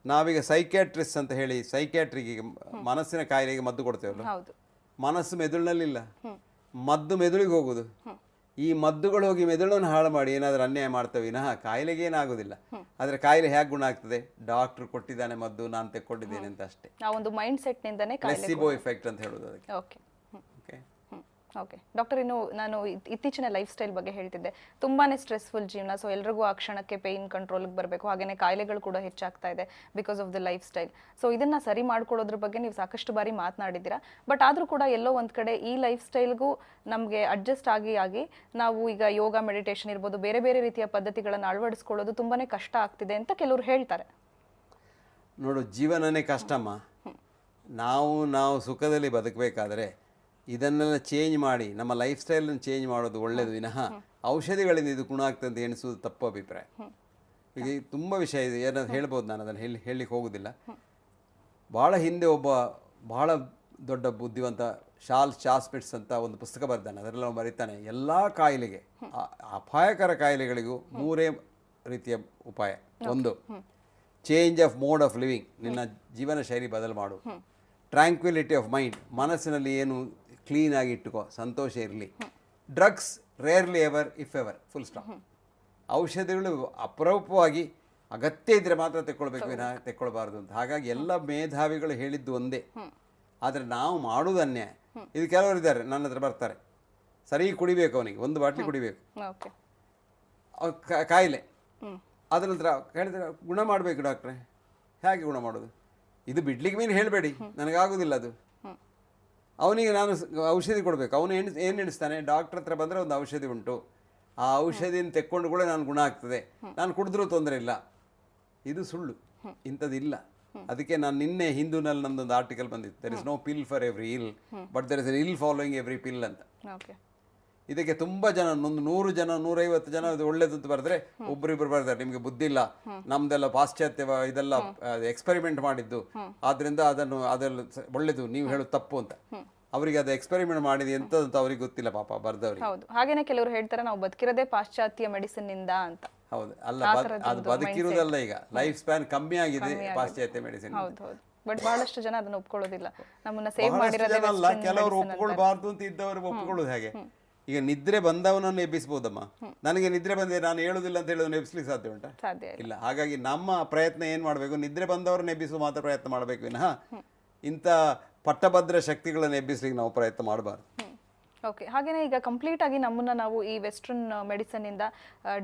ನಾವೀಗ ಸೈಕ್ಯಾಟ್ರಿಸ್ಟ್ ಅಂತ ಹೇಳಿ ಸೈಕ್ಯಾಟ್ರಿಗೆ ಮನಸ್ಸಿನ ಕಾಯಿಲೆಗೆ ಮದ್ದು ಕೊಡ್ತೇವಲ್ಲ, ಹೌದು. ಮನಸ್ಸು ಮೆದುಳಿನಲ್ಲಿಲ್ಲ, ಮದ್ದು ಮೆದುಳಿಗೆ ಹೋಗುದು. ಈ ಮದ್ದುಗಳು ಹೋಗಿ ಮೆದುಳನ್ನು ಹಾಳು ಮಾಡಿ ಏನಾದರೂ ಅನ್ಯಾಯ ಮಾಡ್ತವೆ ವಿನಃ ಕಾಯಿಲೆಗೆ ಏನಾಗೋದಿಲ್ಲ. ಆದರೆ ಕಾಯಿಲೆ ಹೇಗೆ ಗುಣ ಆಗ್ತದೆ? ಡಾಕ್ಟ್ರು ಕೊಟ್ಟಿದ್ದಾನೆ ಮದ್ದು, ನಾನು ತೆಕ್ಕೊಂಡಿದ್ದೇನೆ ಅಂತ ಅಷ್ಟೇ. ಆ ಒಂದು ಮೈಂಡ್ ಸೆಟ್ ನಿಂದನೇ ಪ್ಲೆಸಿಬೋ ಎಫೆಕ್ಟ್ ಅಂತ ಹೇಳೋದು ಅದಕ್ಕೆ. ಓಕೆ ಓಕೆ ಡಾಕ್ಟರ್, ಇನ್ನು ನಾನು ಇತ್ತೀಚಿನ ಲೈಫ್ ಸ್ಟೈಲ್ ಬಗ್ಗೆ ಹೇಳ್ತಿದ್ದೆ. ತುಂಬಾನೇ ಸ್ಟ್ರೆಸ್ಫುಲ್ ಜೀವನ. ಸೊ ಎಲ್ರಿಗೂ ಆ ಕ್ಷಣಕ್ಕೆ ಪೇಯ್ನ್ ಕಂಟ್ರೋಲ್ಗೆ ಬರಬೇಕು, ಹಾಗೆಯೇ ಕಾಯಿಲೆಗಳು ಕೂಡ ಹೆಚ್ಚಾಗ್ತಾ ಇದೆ because of the life style. So ಇದನ್ನ ಸರಿ ಮಾಡ್ಕೊಳ್ಳೋದ್ರ ಬಗ್ಗೆ ನೀವು ಸಾಕಷ್ಟು ಬಾರಿ ಮಾತನಾಡಿದ್ದೀರಾ. ಬಟ್ ಆದರೂ ಕೂಡ ಎಲ್ಲೋ ಒಂದು ಕಡೆ ಈ ಲೈಫ್ ಸ್ಟೈಲ್ಗೂ ನಮಗೆ ಅಡ್ಜಸ್ಟ್ ಆಗಿ ನಾವು ಈಗ ಯೋಗ, ಮೆಡಿಟೇಷನ್ ಇರ್ಬೋದು, ಬೇರೆ ಬೇರೆ ರೀತಿಯ ಪದ್ಧತಿಗಳನ್ನು ಅಳವಡಿಸ್ಕೊಳ್ಳೋದು ತುಂಬಾನೇ ಕಷ್ಟ ಆಗ್ತಿದೆ ಅಂತ ಕೆಲವರು ಹೇಳ್ತಾರೆ. ನೋಡು, ಜೀವನನೇ ಕಷ್ಟಮ್ಮ. ನಾವು ಸುಖದಲ್ಲಿ ಬದುಕಬೇಕಾದ್ರೆ ಇದನ್ನೆಲ್ಲ ಚೇಂಜ್ ಮಾಡಿ ನಮ್ಮ ಲೈಫ್ ಸ್ಟೈಲನ್ನು ಚೇಂಜ್ ಮಾಡೋದು ಒಳ್ಳೆಯದು ವಿನಃ ಔಷಧಿಗಳಿಂದ ಇದು ಗುಣ ಆಗ್ತದೆ ಅಂತ ಎಣಿಸೋದು ತಪ್ಪು ಅಭಿಪ್ರಾಯ. ಈಗ ತುಂಬ ವಿಷಯ ಇದೆ, ಏನಾದ್ರು ಹೇಳ್ಬೋದು, ನಾನು ಅದನ್ನು ಹೇಳಲಿಕ್ಕೆ ಹೋಗೋದಿಲ್ಲ. ಭಾಳ ಹಿಂದೆ ಒಬ್ಬ ಬಹಳ ದೊಡ್ಡ ಬುದ್ಧಿವಂತ ಚಾಸ್ಪಿಟ್ಸ್ ಅಂತ ಒಂದು ಪುಸ್ತಕ ಬರೆದಾನೆ. ಅದರಲ್ಲಿ ನಾವು ಬರೀತಾನೆ, ಎಲ್ಲ ಕಾಯಿಲೆಗೆ, ಅಪಾಯಕರ ಕಾಯಿಲೆಗಳಿಗೂ 3 ರೀತಿಯ ಉಪಾಯ. ಒಂದು, change of mode of living, ನಿನ್ನ ಜೀವನ ಶೈಲಿ ಬದಲು ಮಾಡು. ಟ್ರ್ಯಾಂಕ್ವಿಲಿಟಿ ಆಫ್ ಮೈಂಡ್, ಮನಸ್ಸಿನಲ್ಲಿ ಏನು ಕ್ಲೀನಾಗಿ ಇಟ್ಟುಕೋ, ಸಂತೋಷ ಇರಲಿ. Drugs rarely ever if ever, full stop. ಔಷಧಿಗಳು ಅಪರೂಪವಾಗಿ ಅಗತ್ಯ ಇದ್ದರೆ ಮಾತ್ರ ತೆಕ್ಕೊಳ್ಬೇಕು ವಿನಃ ತೆಕ್ಕೊಳ್ಬಾರ್ದು ಅಂತ. ಹಾಗಾಗಿ ಎಲ್ಲ ಮೇಧಾವಿಗಳು ಹೇಳಿದ್ದು ಒಂದೇ, ಆದರೆ ನಾವು ಮಾಡೋದು ಅನ್ಯಾಯ. ಇದು ಕೆಲವರು ಇದ್ದಾರೆ ನನ್ನ ಹತ್ರ ಬರ್ತಾರೆ, ಸರಿ ಕುಡಿಬೇಕು, ಅವನಿಗೆ 1 ಬಾಟ್ಲಿ ಕುಡಿಬೇಕು, ಕಾಯಿಲೆ. ಅದ ನಂತರ ಹೇಳಿದ್ರೆ ಗುಣ ಮಾಡಬೇಕು ಡಾಕ್ಟ್ರೆ. ಹೇಗೆ ಗುಣ ಮಾಡೋದು? ಇದು ಬಿಡ್ಲಿಕ್ಕೆ ಮೀನು ಹೇಳಬೇಡಿ, ನನಗಾಗೋದಿಲ್ಲ ಅದು. ಅವನಿಗೆ ನಾನು ಔಷಧಿ ಕೊಡಬೇಕು. ಅವನು ಏನು ಎಣಿಸ್ತಾನೆ, ಡಾಕ್ಟ್ರ್ ಹತ್ರ ಬಂದರೆ ಒಂದು ಔಷಧಿ ಉಂಟು, ಆ ಔಷಧಿನ ತೆಕ್ಕೊಂಡು ಕೂಡ ನಾನು ಗುಣ ಆಗ್ತದೆ, ನಾನು ಕುಡಿದ್ರೂ ತೊಂದರೆ ಇಲ್ಲ. ಇದು ಸುಳ್ಳು, ಇಂಥದ್ದಿಲ್ಲ. ಅದಕ್ಕೆ ನಾನು ನಿನ್ನೆ ಹಿಂದೂನಲ್ಲಿ ನಮ್ಮದೊಂದು ಆರ್ಟಿಕಲ್ ಬಂದಿತ್ತು, there is no pill for every ill but there is an ill following every pill ಅಂತ. ಇದಕ್ಕೆ ತುಂಬ ಜನ, ಒಂದು 100 ಜನ 150 ಜನ ಅದು ಒಳ್ಳೇದು ಅಂತ ಬರೆದ್ರೆ ಒಬ್ಬರಿಬ್ಬರು ಬರ್ತಾರೆ, ನಿಮಗೆ ಬುದ್ಧಿ ಇಲ್ಲ, ನಮ್ದೆಲ್ಲ ಪಾಶ್ಚಾತ್ಯ ಇದೆಲ್ಲ ಎಕ್ಸ್ಪೆರಿಮೆಂಟ್ ಮಾಡಿದ್ದು, ಆದ್ರಿಂದ ಅದೆಲ್ಲ ಒಳ್ಳೇದು, ನೀವು ಹೇಳೋದು ತಪ್ಪು ಅಂತ. ಅವರಿಗೆ ಅದು ಎಕ್ಸ್ಪೆರಿಮೆಂಟ್ ಮಾಡಿದೆ ಎಂತದಂತ ಅವ್ರಿಗೆ ಗೊತ್ತಿಲ್ಲ ಪಾಪ ಬರ್ದವ್ರಿಗೆ. ಹೌದು, ಹಾಗೇನೆ ಕೆಲವರು ಹೇಳ್ತಾರೆ ನಾವು ಬದುಕಿರೋದೇ ಪಾಶ್ಚಾತ್ಯ ಮೆಡಿಸಿನ್ ಇಂದ ಅಂತ. ಹೌದು, ಅಲ್ಲ, ಅದು ಬದುಕಿರುವುದಲ್ಲ, ಈಗ ಲೈಫ್ ಸ್ಪ್ಯಾನ್ ಕಮ್ಮಿ ಆಗಿದೆ ಪಾಶ್ಚಾತ್ಯ ಮೆಡಿಸಿನ್. ಬಟ್ ಬಹಳಷ್ಟು ಜನ ಅದನ್ನ ಒಪ್ಕೊಳ್ಳೋದಿಲ್ಲ. ನಮ್ಮನ್ನ ಸೇವ್ ಮಾಡಿರೋದೇ ಕೆಲವರು ಒಪ್ಕೊಳ್ಬಾರ್ದು ಅಂತ ಇದ್ದವರು ಒಪ್ಕೊಳ್ಳೋದು ಹೇಗೆ? ಈಗ ನಿದ್ರೆ ಬಂದವನನ್ನು ಎಬ್ಬಿಸಬಹುದಮ್ಮ, ನನಗೆ ನಿದ್ರೆ ಬಂದೆ ನಾನು ಹೇಳುದಿಲ್ಲ ಅಂತ ಹೇಳೋದನ್ನ ಎಬ್ಬಿಸ್ಲಿಕ್ಕೆ ಸಾಧ್ಯ ಉಂಟಾ? ಇಲ್ಲ. ಹಾಗಾಗಿ ನಮ್ಮ ಪ್ರಯತ್ನ ಏನು ಮಾಡಬೇಕು, ನಿದ್ರೆ ಬಂದವರನ್ನ ಎಬ್ಬಿಸುವ ಮಾತ್ರ ಪ್ರಯತ್ನ ಮಾಡಬೇಕು ವಿನಃ ಇಂಥ ಪಟ್ಟಭದ್ರ ಶಕ್ತಿಗಳನ್ನು ಎಬ್ಬಿಸ್ಲಿಕ್ಕೆ ನಾವು ಪ್ರಯತ್ನ ಮಾಡಬಾರ್ದು. ಓಕೆ, ಹಾಗೇನೆ ಈಗ ಕಂಪ್ಲೀಟ್ ಆಗಿ ನಮ್ಮನ್ನ ನಾವು ಈ ವೆಸ್ಟರ್ನ್ ಮೆಡಿಸಿನ್ ಇಂದ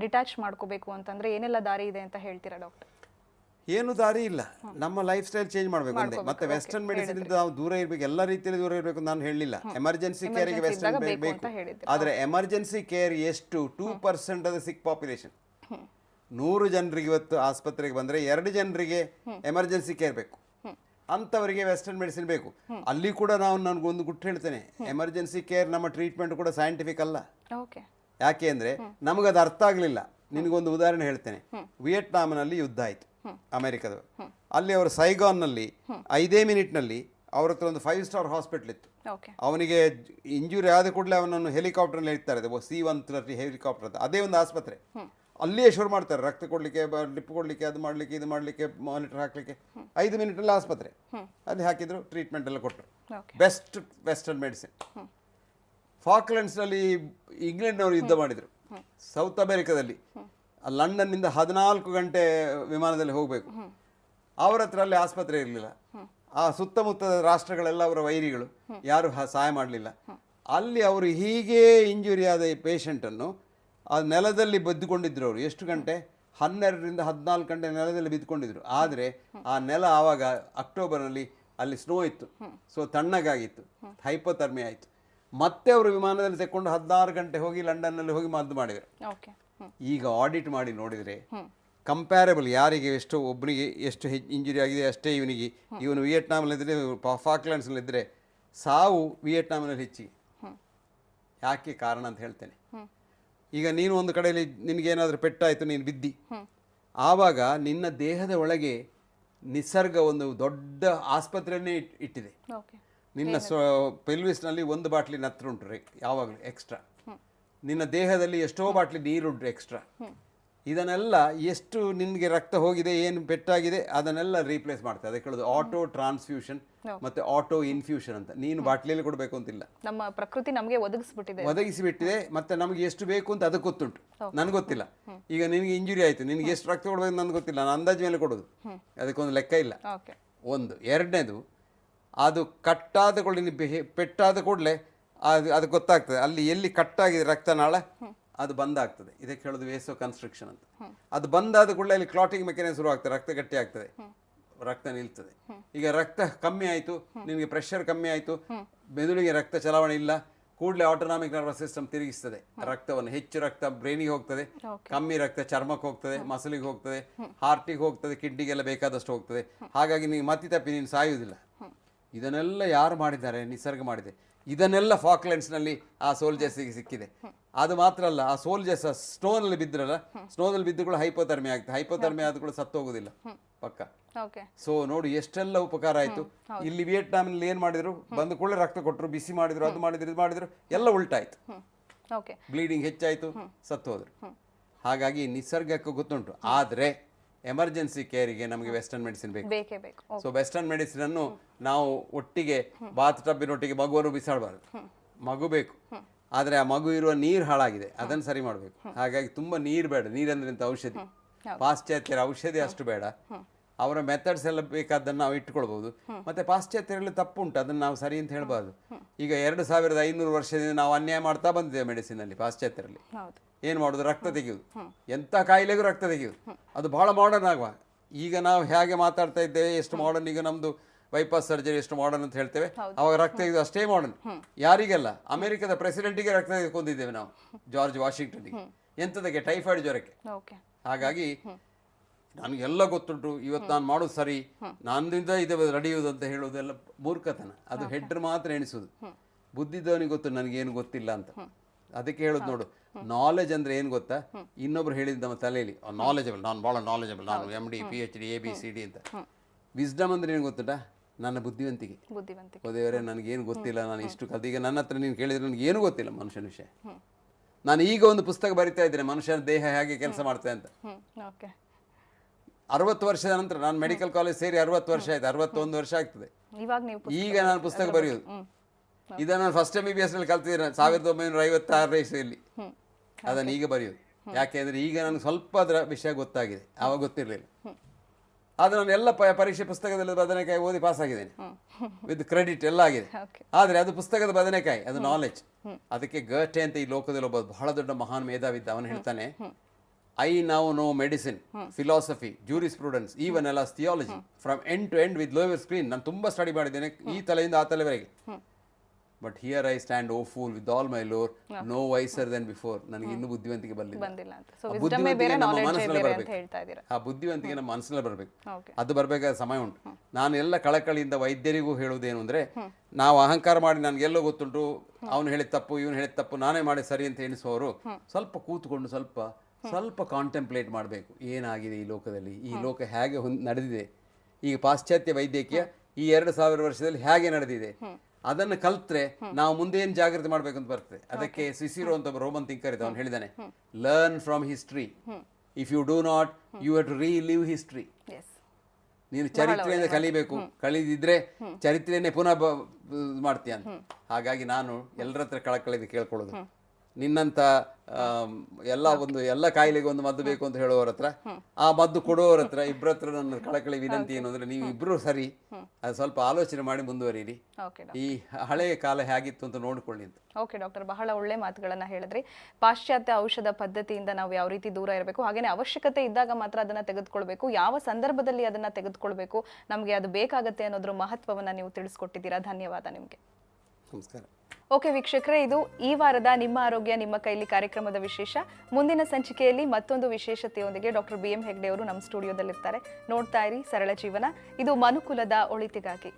ಡಿಟ್ಯಾಚ್ ಮಾಡ್ಕೋಬೇಕು ಅಂತಂದ್ರೆ ಏನೆಲ್ಲ ದಾರಿ ಇದೆ ಅಂತ ಹೇಳ್ತೀರಾ ಡಾಕ್ಟರ್? ಏನು ದಾರಿ ಇಲ್ಲ, ನಮ್ಮ ಲೈಫ್ ಸ್ಟೈಲ್ ಚೇಂಜ್ ಮಾಡಬೇಕು ಅಂದೆ. ಮತ್ತೆ ವೆಸ್ಟರ್ನ್ ಮೆಡಿಸಿನ್ ಇಂದ ನಾವು ದೂರ ಇರಬೇಕು, ಎಲ್ಲ ರೀತಿಯಲ್ಲಿ ದೂರ ಇರಬೇಕು ನಾನು ಹೇಳಲಿಲ್ಲ. ಎಮರ್ಜೆನ್ಸಿ ಕೇರಿಗೆ ವೆಸ್ಟರ್ನ್ ಬೇಕು, ಆದರೆ ಎಮರ್ಜೆನ್ಸಿ ಕೇರ್ ಎಷ್ಟು 2% ಆಫ್ ದ ಸಿಕ್ ಪಾಪ್ಯುಲೇಷನ್. 100 ಜನರಿಗೆ ಇವತ್ತು ಆಸ್ಪತ್ರೆಗೆ ಬಂದರೆ 2 ಜನರಿಗೆ ಎಮರ್ಜೆನ್ಸಿ ಕೇರ್ ಬೇಕು. ಅಂಥವರಿಗೆ ವೆಸ್ಟರ್ನ್ ಮೆಡಿಸಿನ್ ಬೇಕು. ಅಲ್ಲಿ ಕೂಡ ನನಗೊಂದು ಗುಟ್ಟು ಹೇಳ್ತೇನೆ, ಎಮರ್ಜೆನ್ಸಿ ಕೇರ್ ನಮ್ಮ ಟ್ರೀಟ್ಮೆಂಟ್ ಕೂಡ ಸೈಂಟಿಫಿಕ್ ಅಲ್ಲ. ಯಾಕೆ ಅಂದರೆ ನಮಗದು ಅರ್ಥ ಆಗಲಿಲ್ಲ. ನಿನಗೊಂದು ಉದಾಹರಣೆ ಹೇಳ್ತೇನೆ. ವಿಯೆಟ್ನಾಂನಲ್ಲಿ ಯುದ್ಧ ಆಯಿತು ಅಮೆರಿಕದವರು. ಅಲ್ಲಿ ಅವರು ಸೈಗಾನ್ನಲ್ಲಿ 5 ಮಿನಿಟ್ನಲ್ಲಿ ಅವ್ರ ಹತ್ರ ಒಂದು 5 ಸ್ಟಾರ್ ಹಾಸ್ಪಿಟ್ಲ್ ಇತ್ತು. ಅವನಿಗೆ ಇಂಜುರಿ ಆದ ಕೂಡಲೇ ಅವನನ್ನು ಹೆಲಿಕಾಪ್ಟರ್ನಲ್ಲಿ ಇರ್ತಾರೆ, C-130 ಹೆಲಿಕಾಪ್ಟರ್ ಅಂತ. ಅದೇ ಒಂದು ಆಸ್ಪತ್ರೆ. ಅಲ್ಲಿಯೇ ಶುರು ಮಾಡ್ತಾರೆ, ರಕ್ತ ಕೊಡಲಿಕ್ಕೆ, ಡ್ರಿಪ್ ಕೊಡಲಿಕ್ಕೆ, ಅದು ಮಾಡಲಿಕ್ಕೆ, ಇದು ಮಾಡಲಿಕ್ಕೆ, ಮಾನಿಟರ್ ಹಾಕಲಿಕ್ಕೆ. 5 ಮಿನಿಟಲ್ಲಿ ಆಸ್ಪತ್ರೆ ಅಲ್ಲಿ ಹಾಕಿದ್ರು, ಟ್ರೀಟ್ಮೆಂಟ್ ಎಲ್ಲ ಕೊಟ್ಟರು. Best western medicine. ಫಾಕ್ಲೆಂಡ್ಸ್ನಲ್ಲಿ ಇಂಗ್ಲೆಂಡ್ನವರು ಯುದ್ಧ ಮಾಡಿದರು. ಸೌತ್ ಅಮೆರಿಕದಲ್ಲಿ ಲಂಡನ್ನಿಂದ 14 ಗಂಟೆ ವಿಮಾನದಲ್ಲಿ ಹೋಗಬೇಕು. ಅವರ ಹತ್ರ ಅಲ್ಲಿ ಆಸ್ಪತ್ರೆ ಇರಲಿಲ್ಲ. ಆ ಸುತ್ತಮುತ್ತದ ರಾಷ್ಟ್ರಗಳೆಲ್ಲ ಅವರ ವೈರಿಗಳು, ಯಾರು ಸಹಾಯ ಮಾಡಲಿಲ್ಲ. ಅಲ್ಲಿ ಅವರು ಹೀಗೆ ಇಂಜುರಿ ಆದ ಪೇಷಂಟನ್ನು ಆ ನೆಲದಲ್ಲಿ ಬಿದ್ದುಕೊಂಡಿದ್ರು. ಅವರು ಎಷ್ಟು ಗಂಟೆ? 12ರಿಂದ 14 ಗಂಟೆ ನೆಲದಲ್ಲಿ ಬಿದ್ದುಕೊಂಡಿದ್ರು. ಆದರೆ ಆ ನೆಲ ಆವಾಗ ಅಕ್ಟೋಬರ್ನಲ್ಲಿ ಅಲ್ಲಿ ಸ್ನೋ ಇತ್ತು, ಸೊ ತಣ್ಣಗಾಗಿತ್ತು, ಹೈಪೋಥರ್ಮಿ ಆಯಿತು. ಮತ್ತೆ ಅವರು ವಿಮಾನದಲ್ಲಿ ತೆಕ್ಕೊಂಡು 16 ಗಂಟೆ ಹೋಗಿ ಲಂಡನ್ನಲ್ಲಿ ಹೋಗಿ ಮದ್ದು ಮಾಡಿದರು. ಈಗ ಆಡಿಟ್ ಮಾಡಿ ನೋಡಿದರೆ ಕಂಪ್ಯಾರಬಲ್, ಯಾರಿಗೆ ಎಷ್ಟು, ಒಬ್ಬನಿಗೆ ಎಷ್ಟು ಇಂಜುರಿ ಆಗಿದೆ ಅಷ್ಟೇ ಇವನಿಗೆ. ಇವನು ವಿಯೆಟ್ನಾಮಲ್ಲಿದ್ದರೆ, ಫಾಕ್ಲೆಂಡ್ಸ್ನಲ್ಲಿದ್ದರೆ ಸಾವು ವಿಯೆಟ್ನಾಮ್ನಲ್ಲಿ ಹೆಚ್ಚಿಗೆ. ಯಾಕೆ ಕಾರಣ ಅಂತ ಹೇಳ್ತೇನೆ. ಈಗ ನೀನು ಒಂದು ಕಡೆಯಲ್ಲಿ ನಿನಗೇನಾದರೂ ಪೆಟ್ಟಾಯಿತು, ನೀನು ಬಿದ್ದಿ, ಆವಾಗ ನಿನ್ನ ದೇಹದ ಒಳಗೆ ನಿಸರ್ಗ ಒಂದು ದೊಡ್ಡ ಆಸ್ಪತ್ರೆಯನ್ನೇ ಇಟ್ಟಿದೆ. ನಿನ್ನ ಪೆಲ್ವಿಸ್ನಲ್ಲಿ 1 ಬಾಟ್ಲಿ ನತ್ರ ಉಂಟು ಯಾವಾಗಲೂ ಎಕ್ಸ್ಟ್ರಾ. ನಿನ್ನ ದೇಹದಲ್ಲಿ ಎಷ್ಟೋ ಬಾಟ್ಲಿ ನೀರುಂಟು ಎಕ್ಸ್ಟ್ರಾ. ಇದನ್ನೆಲ್ಲ ಎಷ್ಟು ನಿನಗೆ ರಕ್ತ ಹೋಗಿದೆ ಏನು ಪೆಟ್ಟಾಗಿದೆ ಅದನ್ನೆಲ್ಲ ರೀಪ್ಲೇಸ್ ಮಾಡ್ತದೆ. ಅದಕ್ಕೆ ಹೇಳೋದು ಆಟೋ ಟ್ರಾನ್ಸ್ಫ್ಯೂಷನ್ ಮತ್ತೆ ಆಟೋ ಇನ್ಫ್ಯೂಷನ್ ಅಂತ. ನೀನು ಬಾಟ್ಲಿಯಲ್ಲಿ ಕೊಡಬೇಕು ಅಂತಿಲ್ಲ, ನಮ್ಮ ಪ್ರಕೃತಿ ನಮಗೆ ಒದಗಿಸಿಬಿಟ್ಟಿದೆ. ಮತ್ತೆ ನಮಗೆ ಎಷ್ಟು ಬೇಕು ಅಂತ ಅದಕ್ಕೆ ಗೊತ್ತುಂಟು, ನನಗೆ ಗೊತ್ತಿಲ್ಲ. ಈಗ ನಿನಗೆ ಇಂಜುರಿ ಆಯಿತು, ನಿನಗೆ ಎಷ್ಟು ರಕ್ತ ಕೊಡಬೇಕು ನನಗೆ ಗೊತ್ತಿಲ್ಲ, ನಾನು ಅಂದಾಜು ಮೇಲೆ ಕೊಡೋದು, ಅದಕ್ಕೊಂದು ಲೆಕ್ಕ ಇಲ್ಲ. ಒಂದು. ಎರಡನೇದು, ಅದು ಕಟ್ಟಾದ ಕೂಡಲೇ ಪೆಟ್ಟಾದ ಕೂಡಲೇ ಅದು ಗೊತ್ತಾಗ್ತದೆ ಅಲ್ಲಿ ಎಲ್ಲಿ ಕಟ್ಟಾಗಿದೆ ರಕ್ತನಾಳ, ಅದು ಬಂದಾಗ್ತದೆ. ಇದಕ್ಕೆ ಹೇಳೋದು ವೇಸೋ ಕನ್ಸ್ಟ್ರಕ್ಷನ್ ಅಂತ. ಅದು ಬಂದಾದ ಕೂಡಲೇ ಅಲ್ಲಿ ಕ್ಲಾಟಿಂಗ್ ಮೆಕ್ಯಾನಿಸಮ್ ಶುರು ಆಗ್ತದೆ, ರಕ್ತ ಗಟ್ಟಿ ಆಗ್ತದೆ, ರಕ್ತ ನಿಲ್ತದೆ. ಈಗ ರಕ್ತ ಕಮ್ಮಿ ಆಯಿತು, ನಿನಗೆ ಪ್ರೆಷರ್ ಕಮ್ಮಿ ಆಯಿತು, ಮೆದುಳಿಗೆ ರಕ್ತ ಚಲಾವಣೆ ಇಲ್ಲ, ಕೂಡಲೇ ಆಟೋನಾಮಿಕ್ ನರ್ವಸ್ ಸಿಸ್ಟಮ್ ತಿರುಗಿಸ್ತದೆ ರಕ್ತವನ್ನು. ಹೆಚ್ಚು ರಕ್ತ ಬ್ರೈನಿಗೆ ಹೋಗ್ತದೆ, ಕಮ್ಮಿ ರಕ್ತ ಚರ್ಮಕ್ಕೆ ಹೋಗ್ತದೆ, ಮಸಲಿಗೆ ಹೋಗ್ತದೆ, ಹಾರ್ಟಿಗೆ ಹೋಗ್ತದೆ, ಕಿಡ್ನಿಗೆಲ್ಲ ಬೇಕಾದಷ್ಟು ಹೋಗ್ತದೆ. ಹಾಗಾಗಿ ನೀವು ಮತಿ ತಪ್ಪಿ ನೀನು ಸಾಯುವುದಿಲ್ಲ. ಇದನ್ನೆಲ್ಲ ಯಾರು ಮಾಡಿದ್ದಾರೆ? ನಿಸರ್ಗ ಮಾಡಿದೆ. ಇದನ್ನೆಲ್ಲ ಫಾಕ್ಲೆಂಡ್ಸ್ನಲ್ಲಿ ಆ ಸೋಲ್ಜರ್ಸಿಗೆ ಸಿಕ್ಕಿದೆ. ಅದು ಮಾತ್ರ ಅಲ್ಲ, ಆ ಸೋಲ್ಜರ್ಸ್ ಸ್ನೋನಲ್ಲಿ ಬಿದ್ರಲ್ಲ, ಸ್ನೋನಲ್ಲಿ ಬಿದ್ದು ಕೂಡ ಹೈಪೋಥರ್ಮಿ ಆಗ್ತದೆ. ಹೈಪೋಥರ್ಮಿ ಆದ ಕೂಡ ಸತ್ತು ಹೋಗೋದಿಲ್ಲ ಪಕ್ಕ. ಸೊ ನೋಡಿ ಎಷ್ಟೆಲ್ಲ ಉಪಕಾರ ಆಯಿತು. ಇಲ್ಲಿ ವಿಯೆಟ್ನಾಮ್ನಲ್ಲಿ ಏನು ಮಾಡಿದ್ರು, ಬಂದ ಕೂಡಲೇ ರಕ್ತ ಕೊಟ್ಟರು, ಬಿಸಿ ಮಾಡಿದ್ರು, ಅದು ಮಾಡಿದ್ರು, ಇದು ಮಾಡಿದ್ರು, ಎಲ್ಲ ಉಲ್ಟಾಯ್ತು. ಬ್ಲೀಡಿಂಗ್ ಹೆಚ್ಚಾಯಿತು, ಸತ್ತು ಹೋದ್ರು. ಹಾಗಾಗಿ ನಿಸರ್ಗಕ್ಕೂ ಗೊತ್ತುಂಟು. ಆದರೆ ಎಮರ್ಜೆನ್ಸಿ ಕೇರಿಗೆ ನಮಗೆ ವೆಸ್ಟರ್ನ್ ಮೆಡಿಸಿನ್ ಬೇಕು. ಸೊ ವೆಸ್ಟರ್ನ್ ಮೆಡಿಸಿನ್ ಅನ್ನು ನಾವು ಒಟ್ಟಿಗೆ ಬಾತ್ ಟಬ್ಬಿನೊಟ್ಟಿಗೆ ಮಗುವನ್ನು ಬಿಸಾಡಬಾರ್ದು. ಮಗು ಬೇಕು, ಆದರೆ ಆ ಮಗು ಇರುವ ನೀರು ಹಾಳಾಗಿದೆ, ಅದನ್ನು ಸರಿ ಮಾಡಬೇಕು. ಹಾಗಾಗಿ ತುಂಬ ನೀರು ಬೇಡ. ನೀರಂದ್ರೆ ಇಂಥ ಔಷಧಿ, ಪಾಶ್ಚಾತ್ಯರ ಔಷಧಿ ಅಷ್ಟು ಬೇಡ. ಅವರ ಮೆಥಡ್ಸ್ ಎಲ್ಲ ಬೇಕಾದನ್ನು ನಾವು ಇಟ್ಕೊಳ್ಬೋದು. ಮತ್ತು ಪಾಶ್ಚಾತ್ಯರಲ್ಲಿ ತಪ್ಪುಂಟು, ಅದನ್ನು ನಾವು ಸರಿ ಅಂತ ಹೇಳ್ಬಾರ್ದು. ಈಗ 2500 ವರ್ಷದಿಂದ ನಾವು ಅನ್ಯಾಯ ಮಾಡ್ತಾ ಬಂದಿದ್ದೇವೆ ಮೆಡಿಸಿನಲ್ಲಿ. ಪಾಶ್ಚಾತ್ಯರಲ್ಲಿ ಏನು ಮಾಡೋದು? ರಕ್ತ ತೆಗೆಯುವುದು, ಎಂಥ ಕಾಯಿಲೆಗೂ ರಕ್ತ ತೆಗೆಯುವುದು. ಅದು ಬಹಳ ಮಾಡರ್ನ್ ಆಗುವ. ಈಗ ನಾವು ಹೇಗೆ ಮಾತಾಡ್ತಾ ಇದ್ದೇವೆ, ಎಷ್ಟು ಮಾಡರ್ನ್. ಈಗ ನಮ್ಮದು ಬೈಪಾಸ್ ಸರ್ಜರಿ ಎಷ್ಟು ಮಾಡರ್ನ್ ಅಂತ ಹೇಳ್ತೇವೆ, ಅವಾಗ ರಕ್ತ ತೆಗೆದು ಅಷ್ಟೇ ಮಾಡರ್ನ್. ಯಾರಿಗೆಲ್ಲ? ಅಮೆರಿಕದ ಪ್ರೆಸಿಡೆಂಟಿಗೆ ರಕ್ತ ತೆಗೆದುಕೊಂಡಿದ್ದೇವೆ ನಾವು, ಜಾರ್ಜ್ ವಾಷಿಂಗ್ಟನ್ಗೆ. ಎಂಥದಕ್ಕೆ? ಟೈಫಾಯ್ಡ್ ಜ್ವರಕ್ಕೆ. ಹಾಗಾಗಿ ನನಗೆಲ್ಲ ಗೊತ್ತುಂಟು, ಇವತ್ತು ನಾನು ಮಾಡೋದು ಸರಿ, ನನ್ನಿಂದ ಇದು ನಡೆಯುವುದು ಅಂತ ಹೇಳೋದೆಲ್ಲ ಮೂರ್ಖತನ. ಅದು ಹೆಡ್ರ್ ಮಾತ್ರ ಎಣಿಸೋದು. ಬುದ್ಧಿದ್ದವನಿಗೆ ಗೊತ್ತು ನನಗೇನು ಗೊತ್ತಿಲ್ಲ ಅಂತ. ಅದಕ್ಕೆ ಹೇಳೋದು ನೋಡು, ನಾಲೆಜ್ ಅಂದ್ರೆ ಏನು ಗೊತ್ತಾ? ಇನ್ನೊಬ್ರು ಹೇಳಿದ ನಮ್ಮ ತಲೆಯಲ್ಲಿ ನಾಲೆಜಬಲ್, ನಾನು ಭಾಳ ನಾಲೆಜಬಲ್, ನಾನು MD PhD ABCD ಅಂತ. ವಿಸ್ಡಮ್ ಅಂದ್ರೆ ಏನು ಗೊತ್ತುಂಟಾ? ನನ್ನ ಬುದ್ಧಿವಂತಿಕೆ. ದೇವರೇ ನನಗೇನು ಗೊತ್ತಿಲ್ಲ, ನಾನು ಇಷ್ಟು ಕಲ್ತು. ಈಗ ನನ್ನ ಹತ್ರ ನೀನು ಕೇಳಿದ್ರೆ ನನಗೆ ಏನು ಗೊತ್ತಿಲ್ಲ ಮನುಷ್ಯನ ವಿಷಯ. ನಾನು ಈಗ ಒಂದು ಪುಸ್ತಕ ಬರಿತಾ ಇದ್ದೇನೆ, ಮನುಷ್ಯನ ದೇಹ ಹೇಗೆ ಕೆಲಸ ಮಾಡ್ತೇನೆ ಅಂತ. 60 ವರ್ಷದ ನಂತರ, ನಾನು ಮೆಡಿಕಲ್ ಕಾಲೇಜ್ ಸೇರಿ 60 ವರ್ಷ ಆಯ್ತು, 61 ವರ್ಷ ಆಗ್ತದೆ ಈಗ ನಾನು ಪುಸ್ತಕ ಬರೆಯೋದು. ಇದನ್ನು ನಾನು ಫಸ್ಟ್ MBBS ನಲ್ಲಿ ಕಲ್ತಿದ್ದೇನೆ 1956 ಇಸ್ವಿಯಲ್ಲಿ. ಅದನ್ನು ಈಗ ಬರೆಯೋದು. ಯಾಕೆಂದ್ರೆ ಈಗ ನನಗೆ ಸ್ವಲ್ಪ ಅದರ ವಿಷಯ ಗೊತ್ತಾಗಿದೆ, ಆವಾಗ ಗೊತ್ತಿರಲಿಲ್ಲ. ಆದರೆ ನಾನು ಎಲ್ಲ ಪರೀಕ್ಷೆ ಪುಸ್ತಕದಲ್ಲಿ ಬದನೆಕಾಯಿ ಓದಿ ಪಾಸ್ ಆಗಿದ್ದೇನೆ, ವಿತ್ ಕ್ರೆಡಿಟ್ ಎಲ್ಲ ಆಗಿದೆ. ಆದರೆ ಅದು ಪುಸ್ತಕದ ಬದನೆಕಾಯಿ, ಅದು ನಾಲೆಜ್. ಅದಕ್ಕೆ ಗಟೆ ಅಂತ ಈ ಲೋಕದಲ್ಲಿ ಒಬ್ಬ ಬಹಳ ದೊಡ್ಡ ಮಹಾನ್ ಮೇಧಾವಿದ್ದ. ಅವನು ಹೇಳ್ತಾನೆ, I now know medicine, philosophy, jurisprudence, even as theology, from end to end with lower screen. ನಾನು ತುಂಬ ಸ್ಟಡಿ ಮಾಡಿದ್ದೇನೆ, ಈ ತಲೆಯಿಂದ ಆ ತಲೆವರೆಗೆ. But here I stand O fool with all my lore, no wiser than before. ನನಗೆ ಇನ್ನೂ ಬುದ್ಧಿವಂತಿಕೆ ಬರಲಿಲ್ಲ. ಬುದ್ಧಿವಂತಿಕೆ ನಮ್ಮ ಮನಸ್ಸಿನಲ್ಲಿ ಬರಬೇಕು. ಆ ಬುದ್ಧಿವಂತಿಕೆ ನಮ್ಮ ಮನಸ್ಸಿನಲ್ಲಿ ಬರಬೇಕು. ಅದು ಬರಬೇಕಾದ ಸಮಯ ಉಂಟು. ನಾನು ಎಲ್ಲ ಕಳಕಳಿಯಿಂದ ವೈದ್ಯರಿಗೂ ಹೇಳುವುದೇನು ಅಂದರೆ, ನಾವು ಅಹಂಕಾರ ಮಾಡಿ ನನಗೆಲ್ಲೋ ಗೊತ್ತುಂಟು, ಅವನು ಹೇಳಿದ ತಪ್ಪು, ಇವನು ಹೇಳಿದ ತಪ್ಪು, ನಾನೇ ಮಾಡಿ ಸರಿ ಅಂತ ಎಣಿಸುವವರು ಸ್ವಲ್ಪ ಕೂತ್ಕೊಂಡು ಸ್ವಲ್ಪ ಕಾಂಟೆಂಪ್ಲೇಟ್ ಮಾಡಬೇಕು. ಏನಾಗಿದೆ ಈ ಲೋಕದಲ್ಲಿ, ಈ ಲೋಕ ಹೇಗೆ ನಡೆದಿದೆ, ಈಗ ಪಾಶ್ಚಾತ್ಯ ವೈದ್ಯಕೀಯ ಈ 2000 ವರ್ಷದಲ್ಲಿ ಹೇಗೆ ನಡೆದಿದೆ, ಅದನ್ನು ಕಲ್ತ್ರೆ ನಾವು ಮುಂದೆ ಏನು ಜಾಗ್ರತೆ ಮಾಡಬೇಕು ಅಂತ ಬರ್ತದೆ. ಅದಕ್ಕೆ ಸಿಸಿರೋ ಅಂತ ರೋಮನ್ ಥಿಂಕರ್ ಇದ್ದ, ಅವನು ಹೇಳಿದಾನೆ, learn from history. If you do not, you have to relive history. ನೀನು ಚರಿತ್ರೆಯಿಂದ ಕಲಿಬೇಕು, ಕಲಿದಿದ್ರೆ ಚರಿತ್ರೆಯನ್ನೇ ಪುನಃ ಮಾಡ್ತೀಯ ಅಂತ. ಹಾಗಾಗಿ ನಾನು ಎಲ್ಲರ ಹತ್ರ ಕಳಕಳಿದು ಕೇಳ್ಕೊಳ್ಳೋದು, ನಿನ್ನಂತ ಎಲ್ಲ ಕಾಯಿಲೆಗೆ ಒಂದು ಮದ್ದು ಬೇಕು ಅಂತ ಹೇಳುವವರ ಹತ್ರ, ಆ ಮದ್ದು ಕೊಡುವವರ ಹತ್ರ, ಇಬ್ಬರ ಹತ್ರ ನನ್ನ ಕಳಕಳಿ ವಿನಂತಿ ಏನು ಅಂದ್ರೆ, ನೀವು ಇಬ್ರು ಸರಿ, ಅದು ಸ್ವಲ್ಪ ಆಲೋಚನೆ ಮಾಡಿ ಮುಂದುವರಿಯಿರಿ. ಈ ಹಳೆಯ ಕಾಲ ಹೇಗಿತ್ತು ಅಂತ ನೋಡಿಕೊಳ್ಳಿ ಅಂತ. ಓಕೆ ಡಾಕ್ಟರ್, ಬಹಳ ಒಳ್ಳೆ ಮಾತುಗಳನ್ನ ಹೇಳಿದ್ರಿ. ಪಾಶ್ಚಾತ್ಯ ಔಷಧ ಪದ್ಧತಿಯಿಂದ ನಾವು ಯಾವ ರೀತಿ ದೂರ ಇರಬೇಕು, ಹಾಗೇನೆ ಅವಶ್ಯಕತೆ ಇದ್ದಾಗ ಮಾತ್ರ ಅದನ್ನ ತೆಗೆದುಕೊಳ್ಬೇಕು, ಯಾವ ಸಂದರ್ಭದಲ್ಲಿ ಅದನ್ನ ತೆಗೆದುಕೊಳ್ಬೇಕು, ನಮಗೆ ಅದು ಬೇಕಾಗತ್ತೆ ಅನ್ನೋದ್ರ ಮಹತ್ವವನ್ನ ನೀವು ತಿಳಿಸ್ಕೊಟ್ಟಿದ್ದೀರಾ. ಧನ್ಯವಾದ ನಿಮಗೆ. ನಮಸ್ಕಾರ. ಓಕೆ ವೀಕ್ಷಕರೇ, ಇದು ಈ ವಾರದ ನಿಮ್ಮ ಆರೋಗ್ಯ ನಿಮ್ಮ ಕೈಲಿ ಕಾರ್ಯಕ್ರಮದ ವಿಶೇಷ. ಮುಂದಿನ ಸಂಚಿಕೆಯಲ್ಲಿ ಮತ್ತೊಂದು ವಿಶೇಷತೆಯೊಂದಿಗೆ ಡಾಕ್ಟರ್ BM ಹೆಗ್ಡೆ ಅವರು ನಮ್ಮ ಸ್ಟುಡಿಯೋದಲ್ಲಿರ್ತಾರೆ. ನೋಡ್ತಾ ಇರಿ ಸರಳ ಜೀವನ, ಇದು ಮನುಕುಲದ ಒಳಿತಿಗಾಗಿ.